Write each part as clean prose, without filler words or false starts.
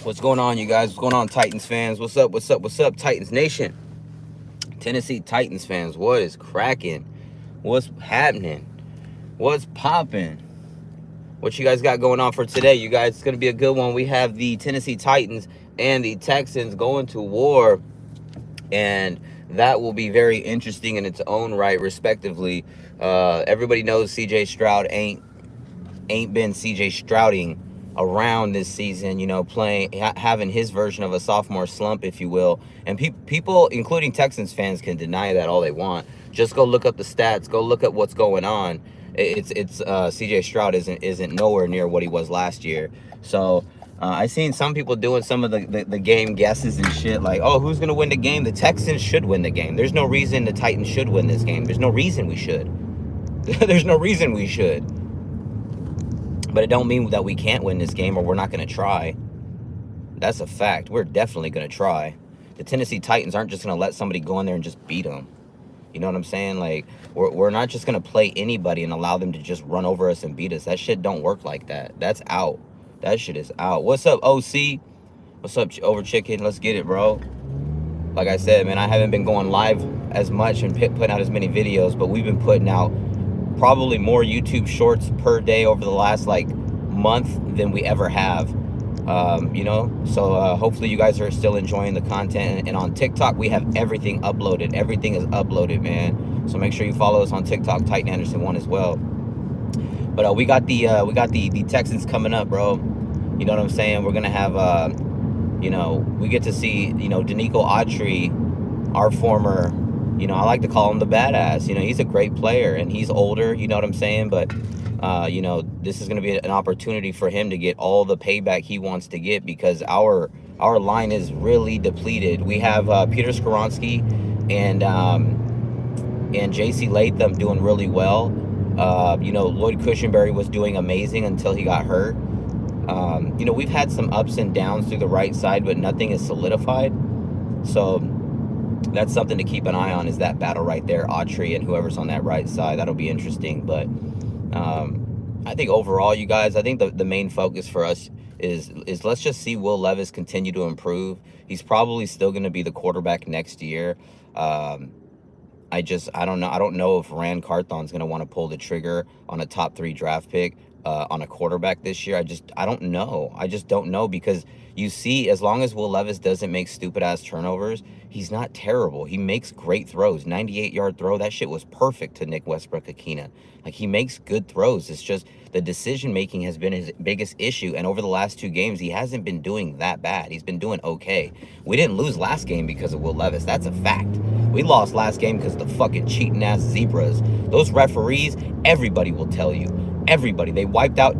What's going on, you guys? What's going on, Titans fans? What's up? What's up? What's up, Titans Nation? Tennessee Titans fans, what is cracking? What's happening? What's popping? What you guys got going on for today? You guys, it's going to be a good one. We have the Tennessee Titans and the Texans going to war, and that will be very interesting in its own right, respectively. Everybody knows C.J. Stroud ain't been C.J. Strouding around this season, you know, having his version of a sophomore slump, if you will. And people, including Texans fans, can deny that all they want. Just go look up the stats. Go look at what's going on. It's C.J. Stroud isn't nowhere near what he was last year. So I seen some people doing some of the game guesses and shit, like, oh, who's gonna win the game? The Texans should win the game. There's no reason the Titans should win this game. There's no reason we should. There's no reason we should. But it don't mean that we can't win this game or we're not going to try. That's a fact. We're definitely going to try. The Tennessee Titans aren't just going to let somebody go in there and just beat them. You know what I'm saying? Like, we're not just going to play anybody and allow them to just run over us and beat us. That shit don't work like that. That's out. That shit is out. What's up, OC? What's up, Over Chicken? Let's get it, bro. Like I said, man, I haven't been going live as much and putting out as many videos, but we've been putting out probably more YouTube shorts per day over the last like month than we ever have. You know, so hopefully you guys are still enjoying the content. And on TikTok, we have everything uploaded. Everything is uploaded, man. So make sure you follow us on TikTok, Titan Anderson 1 as well. But we got the Texans coming up, bro. You know what I'm saying? We're gonna have you know, we get to see, you know, Danico Autry, our former, you know, I like to call him the badass. You know, he's a great player and he's older, you know what I'm saying? But, you know, this is going to be an opportunity for him to get all the payback he wants to get, because our line is really depleted. We have Peter Skoronski and J.C. Latham doing really well. You know, Lloyd Cushenberry was doing amazing until he got hurt. You know, we've had some ups and downs through the right side, but nothing is solidified. So that's something to keep an eye on, is that battle right there, Autry and whoever's on that right side. That'll be interesting. But I think overall, you guys, I think the main focus for us is let's just see Will Levis continue to improve. He's probably still going to be the quarterback next year. I don't know. I don't know if Rand Carthon's going to want to pull the trigger on a top 3 draft pick on a quarterback this year. I don't know. I just don't know, because you see, as long as Will Levis doesn't make stupid-ass turnovers, he's not terrible. He makes great throws. 98-yard throw, that shit was perfect to Nick Westbrook-Akina. Like, he makes good throws. It's just the decision-making has been his biggest issue, and over the last 2 games, he hasn't been doing that bad. He's been doing okay. We didn't lose last game because of Will Levis. That's a fact. We lost last game because of the fucking cheating-ass zebras. Those referees, everybody will tell you. Everybody. They wiped out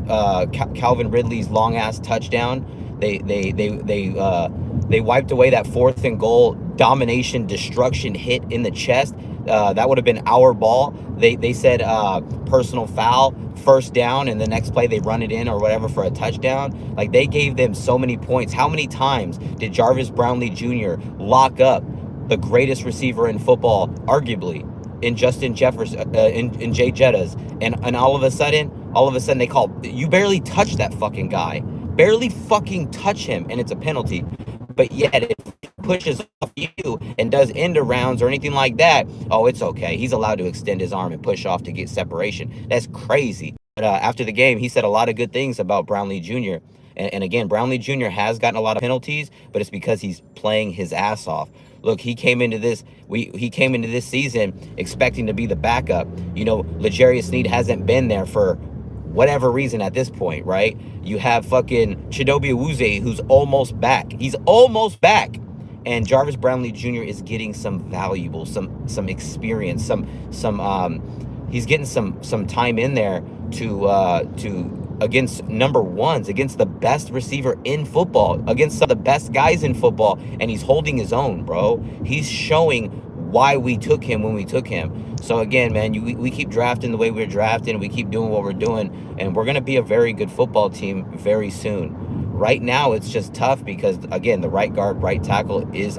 Calvin Ridley's long-ass touchdown. They wiped away that 4th and goal domination destruction hit in the chest. That would have been our ball. They said personal foul, 1st down, and the next play they run it in or whatever for a touchdown. Like, they gave them so many points. How many times did Jarvis Brownlee Jr. lock up the greatest receiver in football, arguably, in Justin Jefferson, in Jay Jettas, and all of a sudden they call, you barely touch that fucking guy. Barely fucking touch him, and it's a penalty. But yet, if he pushes off you and does end arounds or anything like that, oh, it's okay. He's allowed to extend his arm and push off to get separation. That's crazy. But after the game, he said a lot of good things about Brownlee Jr. And again, Brownlee Jr. has gotten a lot of penalties, but it's because he's playing his ass off. Look, he came into this season expecting to be the backup. You know, Ljarius Sneed hasn't been there for whatever reason at this point, right? You have fucking Chidobe Awuzie, who's almost back. He's almost back. And Jarvis Brownlee Jr. is getting some valuable, some experience, he's getting some time in there to against number ones, against the best receiver in football, against some of the best guys in football, and he's holding his own, bro. He's showing why we took him when we took him. So again, man, we keep drafting the way we're drafting, we keep doing what we're doing, and we're going to be a very good football team very soon. Right now, it's just tough because, again, the right guard, right tackle it's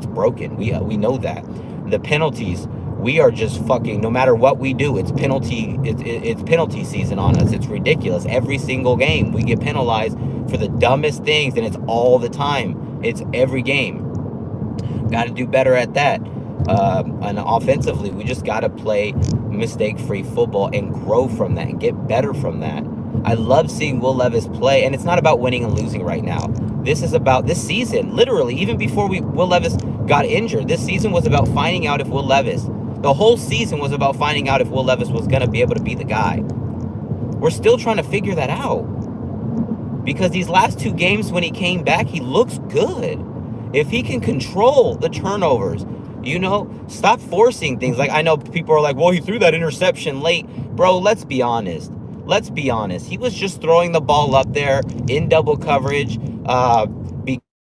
broken. We know that. The penalties, we are just fucking, no matter what we do, it's penalty season on us. It's ridiculous. Every single game we get penalized for the dumbest things, and it's all the time. It's every game. Got to do better at that. And offensively, we just got to play mistake-free football and grow from that and get better from that. I love seeing Will Levis play, and it's not about winning and losing right now. This is about this season, literally, even before Will Levis got injured. This season was about finding out if Will Levis, the whole season was about finding out if Will Levis was going to be able to be the guy. We're still trying to figure that out. Because these last 2 games when he came back, he looks good. If he can control the turnovers, you know, stop forcing things. Like, I know people are like, well, he threw that interception late. Bro, let's be honest. Let's be honest. He was just throwing the ball up there in double coverage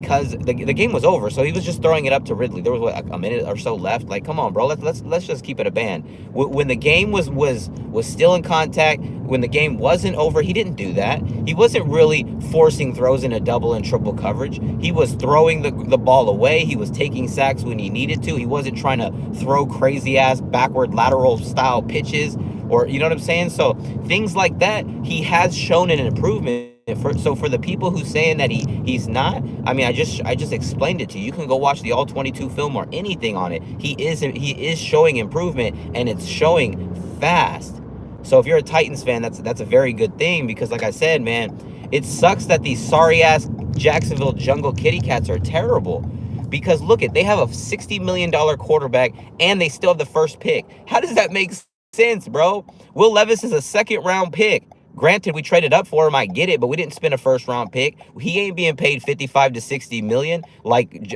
because the game was over. So he was just throwing it up to Ridley. There was what, a minute or so left. Like, come on, bro. Let's just keep it a band. When the game was still in contact, when the game wasn't over, he didn't do that. He wasn't really forcing throws in a double and triple coverage. He was throwing the ball away. He was taking sacks when he needed to. He wasn't trying to throw crazy ass backward lateral style pitches. Or, you know what I'm saying? So things like that, he has shown an improvement. So for the people who saying that he's not, I mean, I just explained it to you. You can go watch the all 22 film or anything on it. He is showing improvement, and it's showing fast. So if you're a Titans fan, that's a very good thing, because like I said, man, it sucks that these sorry ass Jacksonville Jungle Kitty Cats are terrible. Because look they have a $60 million quarterback, and they still have the first pick. How does that make sense, bro? Will Levis is a 2nd round pick. Granted, we traded up for him, I get it, but we didn't spend a 1st round pick. He ain't being paid 55 to 60 million like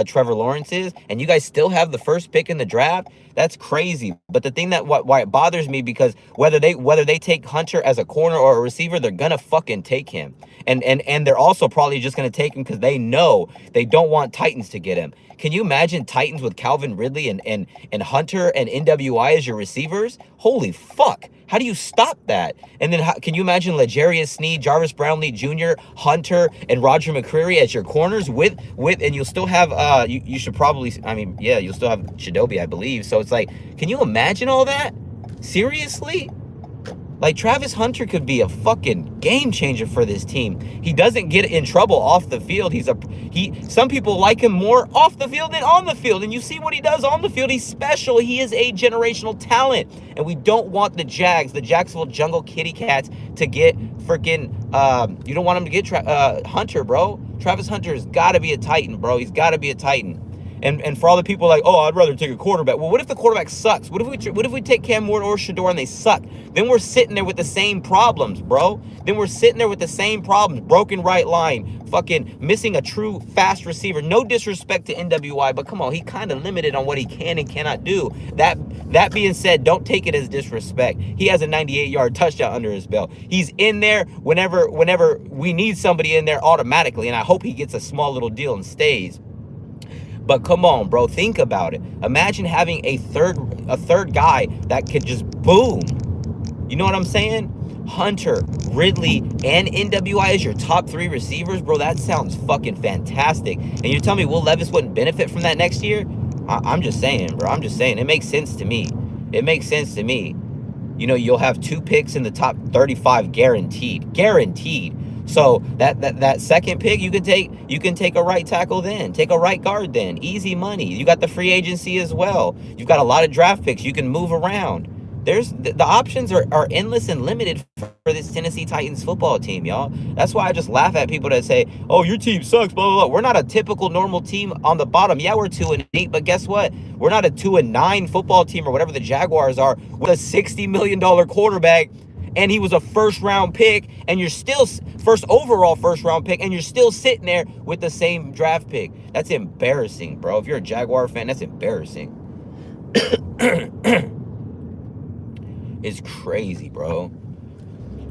Trevor Lawrence is, and you guys still have the 1st pick in the draft. That's crazy. But the thing why it bothers me, because whether they take Hunter as a corner or a receiver, they're gonna fucking take him. And they're also probably just gonna take him because they know they don't want Titans to get him. Can you imagine Titans with Calvin Ridley and Hunter and NWI as your receivers? Holy fuck. How do you stop that? And then can you imagine ljarius, Sneed, Jarvis Brownlee Jr., Hunter, and Roger McCreary as your corners with and you'll still have you should probably, I mean, yeah, you'll still have Chidobe, I believe. So it's like, can you imagine all that? Seriously? Like, Travis Hunter could be a fucking game changer for this team. He doesn't get in trouble off the field. Some people like him more off the field than on the field. And you see what he does on the field. He's special. He is a generational talent. And we don't want the Jacksonville Jungle Kitty Cats to get freaking, you don't want them to get Hunter, bro. Travis Hunter has got to be a Titan, bro. He's got to be a Titan. And for all the people like, oh, I'd rather take a quarterback. Well, what if the quarterback sucks? What if we take Cam Ward or Shador and they suck? Then we're sitting there with the same problems, bro. Then we're sitting there with the same problems. Broken right line, fucking missing a true fast receiver. No disrespect to NWI, but come on, he kind of limited on what he can and cannot do. That being said, don't take it as disrespect. He has a 98-yard touchdown under his belt. He's in there whenever we need somebody in there automatically, and I hope he gets a small little deal and stays. But come on, bro, think about it. Imagine having a third guy that could just boom. You know what I'm saying? Hunter, Ridley, and NWI as your top 3 receivers, bro. That sounds fucking fantastic. And you're telling me Will Levis wouldn't benefit from that next year? I'm just saying, bro. I'm just saying. It makes sense to me. It makes sense to me. You know, you'll have 2 picks in the top 35 guaranteed. Guaranteed. So that 2nd pick, you can take a right tackle then, take a right guard then, easy money. You got the free agency as well. You've got a lot of draft picks. You can move around. The options are endless and limited for this Tennessee Titans football team, y'all. That's why I just laugh at people that say, oh, your team sucks, blah, blah, blah. We're not a typical normal team on the bottom. Yeah, we're 2-8, but guess what? We're not a 2-9 football team or whatever the Jaguars are with a $60 million quarterback. And he was a 1st round pick, and you're still overall 1st round pick, and you're still sitting there with the same draft pick. That's embarrassing, bro. If you're a Jaguar fan, that's embarrassing. It's crazy, bro.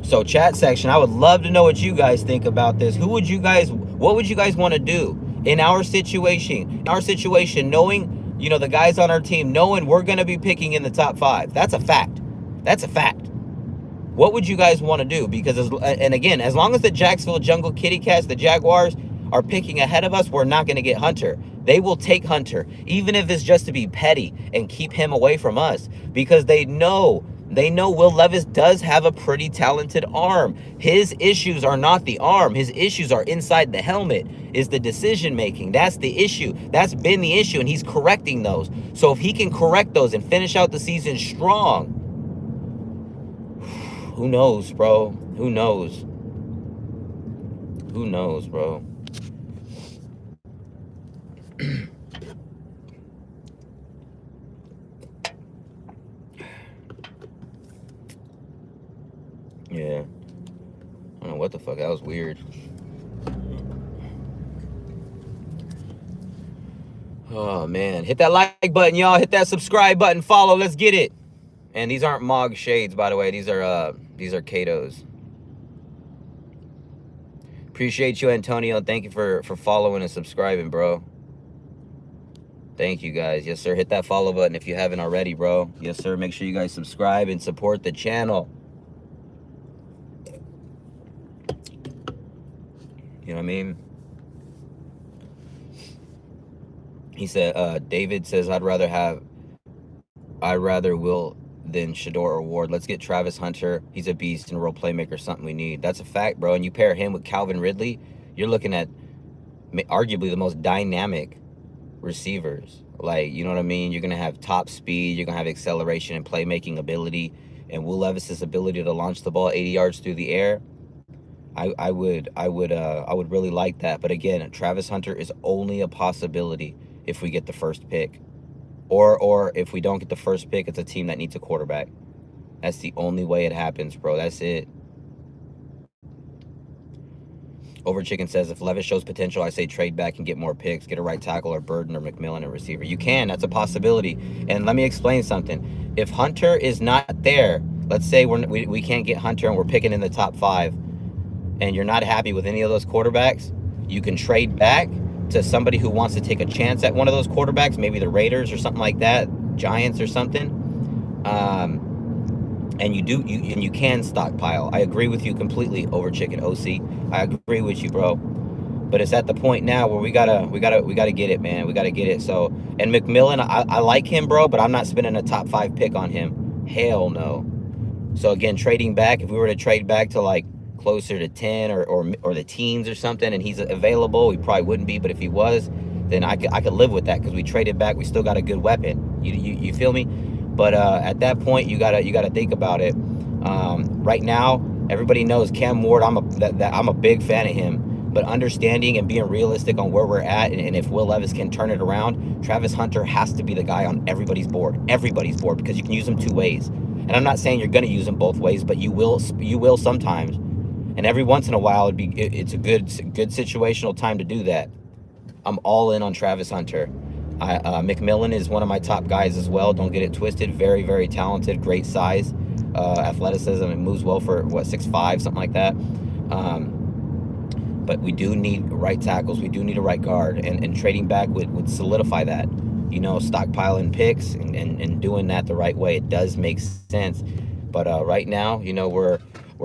So chat section, I would love to know what you guys think about this. What would you guys want to do in our situation? In our situation, knowing, you know, the guys on our team, knowing we're going to be picking in the top 5. That's a fact. That's a fact. What would you guys want to do? Because, and again, as long as the Jacksonville Jungle Kitty Cats, the Jaguars, are picking ahead of us, we're not going to get Hunter. They will take Hunter, even if it's just to be petty and keep him away from us, because they know They know Will Levis does have a pretty talented arm. His issues are not the arm. His issues are inside the helmet, is the decision making. That's the issue. That's been the issue, and he's correcting those. So if he can correct those and finish out the season strong, who knows, bro? Who knows? Who knows, bro? Yeah. I don't know what the fuck. That was weird. Oh, man. Hit that like button, y'all. Hit that subscribe button. Follow. Let's get it. And these aren't Mog shades, by the way. These are Katos. Appreciate you, Antonio. Thank you for following and subscribing, bro. Thank you, guys. Yes, sir. Hit that follow button if you haven't already, bro. Yes, sir. Make sure you guys subscribe and support the channel. You know what I mean? He said, David says, I'd rather Will than Shador or Ward. Let's get Travis Hunter. He's a beast and a role playmaker, something we need. That's a fact, bro. And you pair him with Calvin Ridley, you're looking at arguably the most dynamic receivers. Like, you know what I mean? You're going to have top speed. You're going to have acceleration and playmaking ability. And Will Levis's ability to launch the ball 80 yards through the air. I would really like that. But again, Travis Hunter is only a possibility if we get the first pick. Or if we don't get the first pick, it's a team that needs a quarterback. That's the only way it happens, bro. That's it. Over Chicken says, if Levis shows potential, I say trade back and get more picks. Get a right tackle or Burden or McMillan at receiver. You can. That's a possibility. And let me explain something. If Hunter is not there, let's say we can't get Hunter and we're picking in the top 5, and you're not happy with any of those quarterbacks, you can trade back to somebody who wants to take a chance at one of those quarterbacks, maybe the Raiders or something like that, Giants or something. And you can stockpile. I agree with you completely, Over Chicken OC. I agree with you, bro. But it's at the point now where we gotta get it, man. We gotta get it. So, and McMillan, I like him, bro, but I'm not spending a top 5 pick on him. Hell no. So again, trading back, if we were to trade back to like closer to 10 or the teens or something, and he's available, he probably wouldn't be, but if he was, then I could live with that, because we traded back, we still got a good weapon. You feel me? But at that point, you gotta think about it. Right now, everybody knows Cam Ward. I'm a big fan of him. But understanding and being realistic on where we're at, and if Will Levis can turn it around, Travis Hunter has to be the guy on everybody's board, because you can use him 2 ways. And I'm not saying you're gonna use him both ways, but you will sometimes. And every once in a while, it's a good situational time to do that. I'm all in on Travis Hunter. McMillan is one of my top guys as well. Don't get it twisted. Very, very talented, great size, athleticism, and moves well for, 6'5", something like that. But we do need right tackles. We do need a right guard. And trading back would solidify that. You know, stockpiling picks and doing that the right way. It does make sense. But right now, you know, we're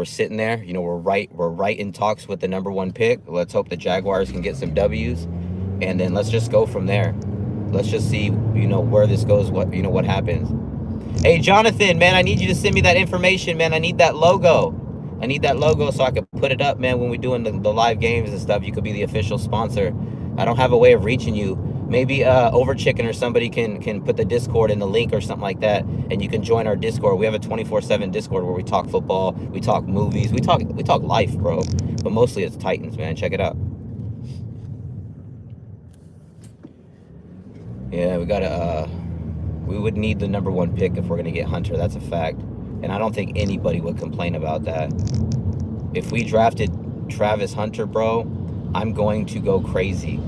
sitting there. You know, we're right in talks with the #1 pick. Let's hope the Jaguars can get some W's. And then let's just go from there. Let's just see, you know, where this goes, what happens. Hey, Jonathan, man, I need you to send me that information, man. I need that logo. I need that logo so I can put it up, man, when we're doing the live games and stuff. You could be the official sponsor. I don't have a way of reaching you. Maybe Over Chicken or somebody can put the Discord in the link or something like that, and you can join our Discord. We have a 24/7 Discord where we talk football, we talk movies, we talk life, bro. But mostly it's Titans, man. Check it out. Yeah, we would need the #1 pick if we're gonna get Hunter. That's a fact, and I don't think anybody would complain about that. If we drafted Travis Hunter, bro, I'm going to go crazy.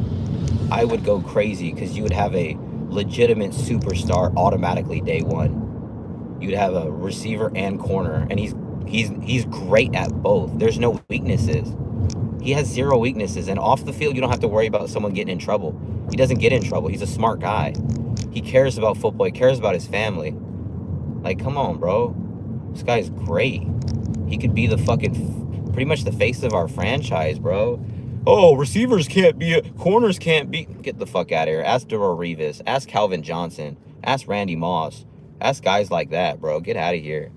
I would go crazy, because you would have a legitimate superstar automatically day 1. You'd have a receiver and corner, and he's great at both. There's no weaknesses. He has 0 weaknesses, and off the field, you don't have to worry about someone getting in trouble. He doesn't get in trouble. He's a smart guy. He cares about football. He cares about his family. Like, come on, bro. This guy's great. He could be pretty much the face of our franchise, bro. Oh, receivers can't be, corners can't be. Get the fuck out of here. Ask Darrell Revis. Ask Calvin Johnson. Ask Randy Moss. Ask guys like that, bro. Get out of here.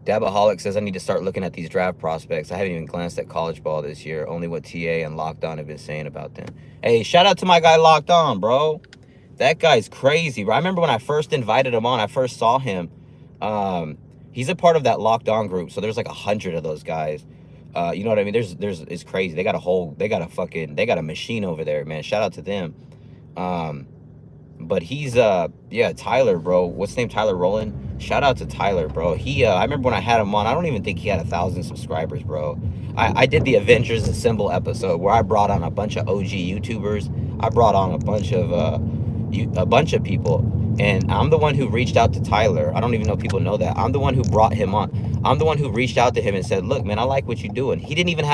Dabaholic says, I need to start looking at these draft prospects. I haven't even glanced at college ball this year. Only what TA and Locked On have been saying about them. Hey, shout out to my guy Locked On, bro. That guy's crazy, bro. I remember when I first invited him on, I first saw him. He's a part of that Locked On group. So there's like 100 of those guys. You know what I mean? It's crazy. They got a machine over there, man. Shout out to them. But he's, yeah, Tyler, bro. What's his name? Tyler Rowland. Shout out to Tyler, bro. I remember when I had him on, I don't even think he had 1,000 subscribers, bro. I did the Avengers Assemble episode where I brought on a bunch of OG YouTubers. I brought on a bunch of people. And I'm the one who reached out to Tyler. I don't even know if people know that. I'm the one who brought him on. I'm the one who reached out to him and said, look, man, I like what you're doing. He didn't even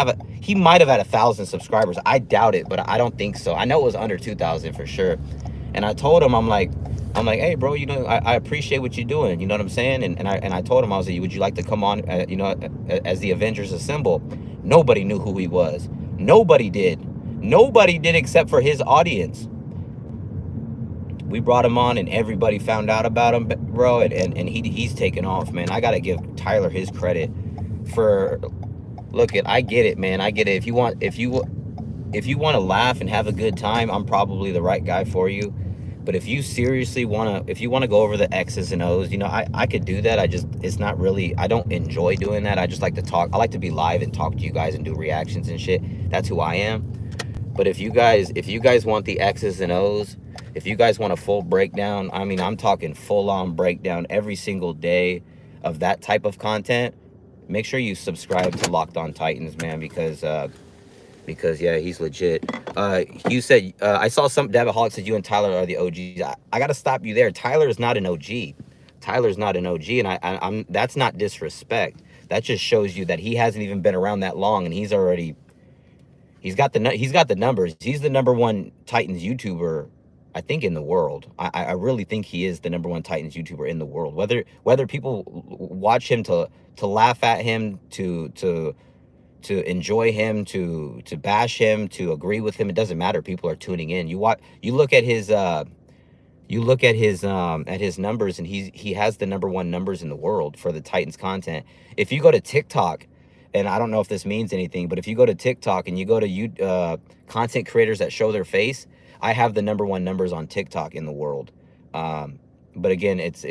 he might have had 1,000 subscribers. I doubt it, but I don't think so. I know it was under 2,000 for sure. And I told him, I'm like, hey, bro, you know, I appreciate what you're doing. You know what I'm saying? And I told him, I was like, would you like to come on, you know, as the Avengers Assemble? Nobody knew who he was. Nobody did. Nobody did except for his audience. We brought him on and everybody found out about him, bro. And he's taken off, man. I got to give Tyler his credit for, I get it, man. I get it. If you want to laugh and have a good time, I'm probably the right guy for you. But if you seriously want to go over the X's and O's, you know, I could do that. It's not really, I don't enjoy doing that. I just like to talk. I like to be live and talk to you guys and do reactions and shit. That's who I am. But if you guys want the X's and O's, if you guys want a full breakdown, I mean, I'm talking full on breakdown every single day of that type of content, make sure you subscribe to Locked On Titans, man, because yeah, he's legit. You said, I saw some Dabaholic said you and Tyler are the OGs. I got to stop you there. Tyler is not an OG. Tyler's not an OG, and I'm that's not disrespect. That just shows you that he hasn't even been around that long, and he's got the numbers. He's the #1 Titans YouTuber, I think, in the world. I really think he is the #1 Titans YouTuber in the world. Whether people watch him to laugh at him, to enjoy him, to bash him, to agree with him, it doesn't matter. People are tuning in. You look at his numbers, and he has the #1 numbers in the world for the Titans content. If you go to TikTok, and I don't know if this means anything, but if you go to TikTok and you go to content creators that show their face, I have the #1 numbers on TikTok in the world. But again, it's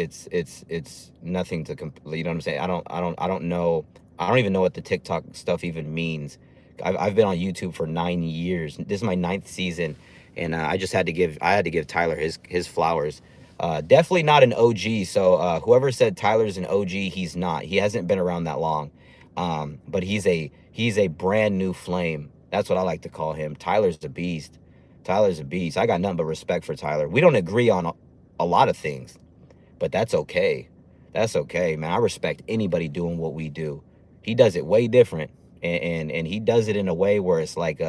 nothing to, you know what I'm saying? I don't know. I don't even know what the TikTok stuff even means. I've been on YouTube for 9 years. This is my 9th season, and I had to give Tyler his flowers. Definitely not an OG. So whoever said Tyler's an OG, he's not. He hasn't been around that long. But he's a brand new flame. That's what I like to call him. Tyler's a beast. Tyler's a beast. I got nothing but respect for Tyler. We don't agree on a lot of things, but that's okay. That's okay, man. I respect anybody doing what we do. He does it way different, and he does it in a way where it's like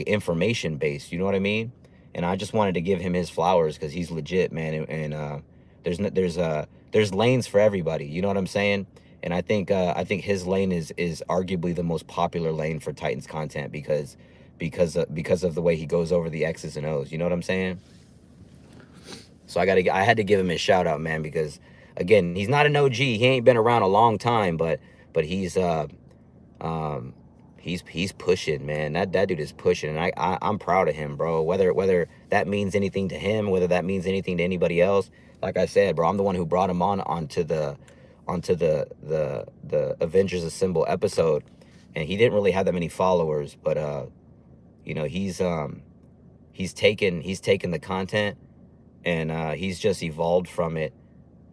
information based. You know what I mean? And I just wanted to give him his flowers because he's legit, man. And there's lanes for everybody. You know what I'm saying? And I think his lane is arguably the most popular lane for Titans content because of the way he goes over the X's and O's. You know what I'm saying? So I had to give him his shout out, man, because again, he's not an OG. He ain't been around a long time, but he's pushing, man. That dude is pushing, and I'm proud of him, bro. Whether that means anything to him, whether that means anything to anybody else, like I said, bro, I'm the one who brought him onto the Avengers Assemble episode, and he didn't really have that many followers, but you know, he's taken the content, and he's just evolved from it,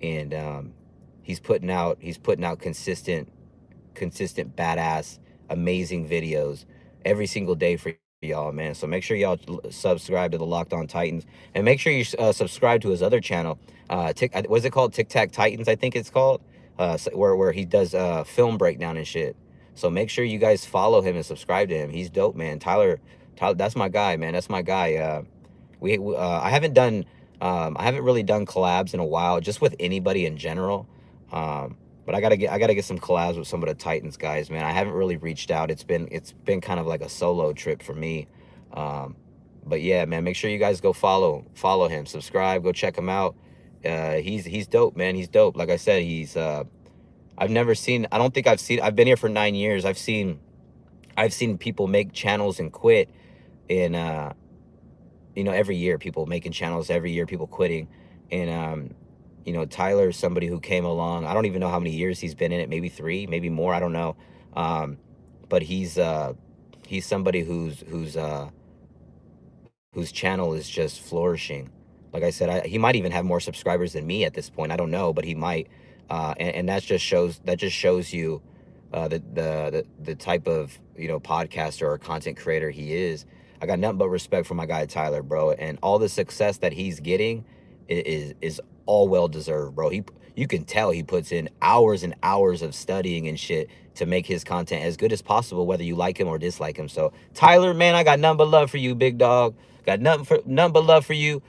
and he's putting out consistent badass amazing videos every single day for y'all, man. So make sure y'all subscribe to the Locked On Titans, and make sure you subscribe to his other channel, what's it called? Tic Tac Titans, I think it's called, where he does film breakdown and shit. So make sure you guys follow him and subscribe to him. He's dope, man. Tyler, that's my guy, man. That's my guy. I haven't really done collabs in a while, just with anybody in general. But I gotta get some collabs with some of the Titans guys, man. I haven't really reached out. It's been kind of like a solo trip for me. But yeah, man, make sure you guys go follow him, subscribe, go check him out. He's dope, man. He's dope. Like I said, I've never seen, I don't think I've seen, I've been here for 9 years. I've seen people make channels and quit in, you know, every year, people making channels every year, people quitting. And, you know, Tyler is somebody who came along. I don't even know how many years he's been in it, maybe 3, maybe more. I don't know. But he's somebody whose channel is just flourishing. Like I said, he might even have more subscribers than me at this point. I don't know, but he might. And that just shows you the type of, you know, podcaster or content creator he is. I got nothing but respect for my guy Tyler, bro, and all the success that he's getting is all well deserved, bro. You can tell he puts in hours and hours of studying and shit to make his content as good as possible, whether you like him or dislike him. So Tyler, man, I got nothing but love for you, big dog. Got nothing but love for you.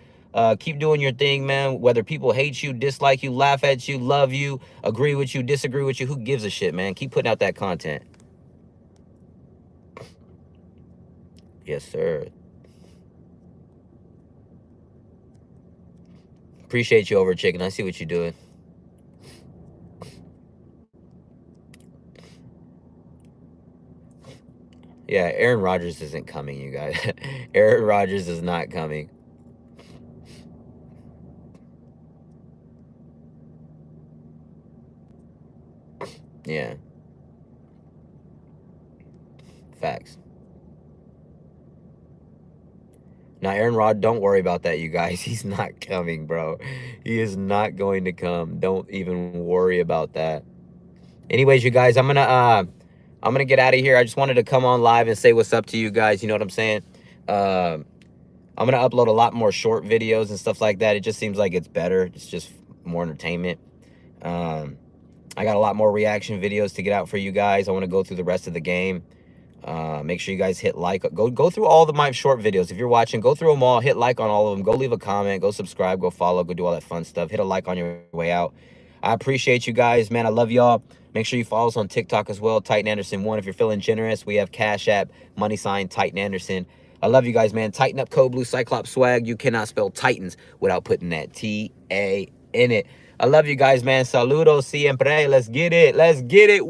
Keep doing your thing, man. Whether people hate you, dislike you, laugh at you, love you, agree with you, disagree with you, who gives a shit, man? Keep putting out that content. Yes, sir. Appreciate you over, chicken. I see what you're doing. Yeah, Aaron Rodgers isn't coming, you guys. Aaron Rodgers is not coming. Yeah. Facts. Now, Aaron Rod, don't worry about that, you guys. He's not coming, bro. He is not going to come. Don't even worry about that. Anyways, you guys, I'm gonna get out of here. I just wanted to come on live and say what's up to you guys. You know what I'm saying? I'm gonna upload a lot more short videos and stuff like that. It just seems like it's better. It's just more entertainment. I got a lot more reaction videos to get out for you guys. I want to go through the rest of the game. Make sure you guys hit like. Go through all my short videos. If you're watching, go through them all. Hit like on all of them. Go leave a comment. Go subscribe. Go follow. Go do all that fun stuff. Hit a like on your way out. I appreciate you guys, man. I love y'all. Make sure you follow us on TikTok as well. Titan Anderson 1. If you're feeling generous, we have Cash App, money sign, Titan Anderson. I love you guys, man. Tighten up Code Blue Cyclops swag. You cannot spell Titans without putting that T-A in it. I love you guys, man. Saludos siempre. Let's get it. Let's get it.